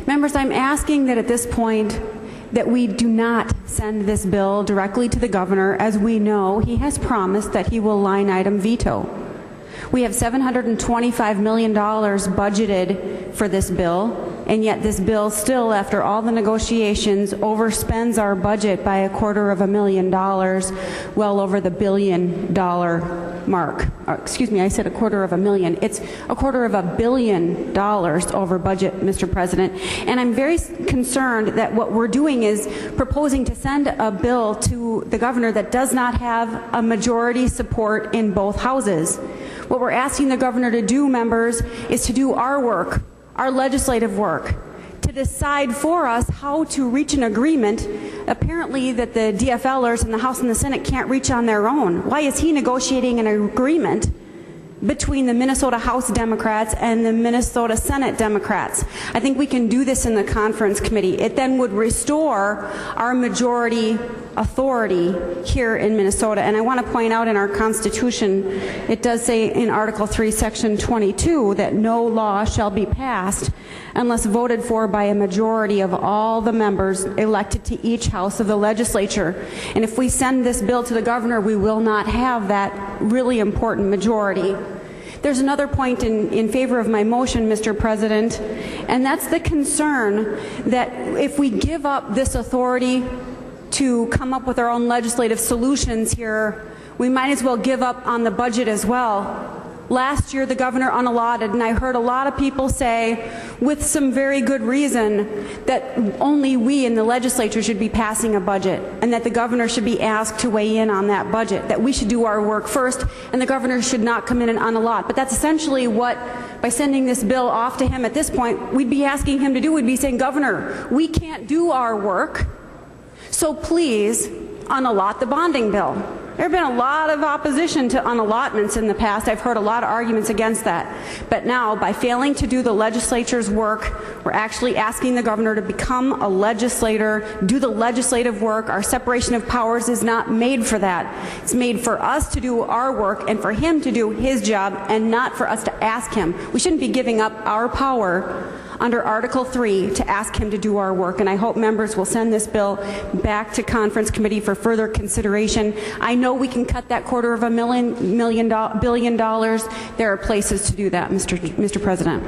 Members, I'm asking that at this point that we do not send this bill directly to the governor, as we know he has promised that he will line item veto. We have $725 million budgeted for this bill, and yet this bill still, after all the negotiations, overspends our budget by $250,000, well over the $1 billion mark. Excuse me, I said $250,000. It's $250 million over budget, Mr. President. And I'm very concerned that what we're doing is proposing to send a bill to the governor that does not have a majority support in both houses. What we're asking the governor to do, members, is to do our work, our legislative work, to decide for us how to reach an agreement, apparently that the DFLers in the House and the Senate can't reach on their own. Why is he negotiating an agreement between the Minnesota House Democrats and the Minnesota Senate Democrats? I think we can do this in the conference committee. It then would restore our majority authority here in Minnesota. And I want to point out in our Constitution, it does say in Article 3, Section 22, that no law shall be passed unless voted for by a majority of all the members elected to each house of the legislature. And if we send this bill to the governor, we will not have that really important majority. There's another point in favor of my motion, Mr. President, and that's the concern that if we give up this authority to come up with our own legislative solutions here, we might as well give up on the budget as well. Last year, the governor unallotted, and I heard a lot of people say, with some very good reason, that only we in the legislature should be passing a budget, and that the governor should be asked to weigh in on that budget, that we should do our work first, and the governor should not come in and unallot. But that's essentially what, by sending this bill off to him at this point, we'd be asking him to do. We'd be saying, Governor, we can't do our work, so please unallot the bonding bill. There have been a lot of opposition to unallotments in the past. I've heard a lot of arguments against that. But now, by failing to do the legislature's work, we're actually asking the governor to become a legislator, do the legislative work. Our separation of powers is not made for that. It's made for us to do our work and for him to do his job, and not for us to ask him. We shouldn't be giving up our power under Article 3 to ask him to do our work, and I hope members will send this bill back to conference committee for further consideration. I know we can cut that $250 billion. There are places to do that, Mr. President.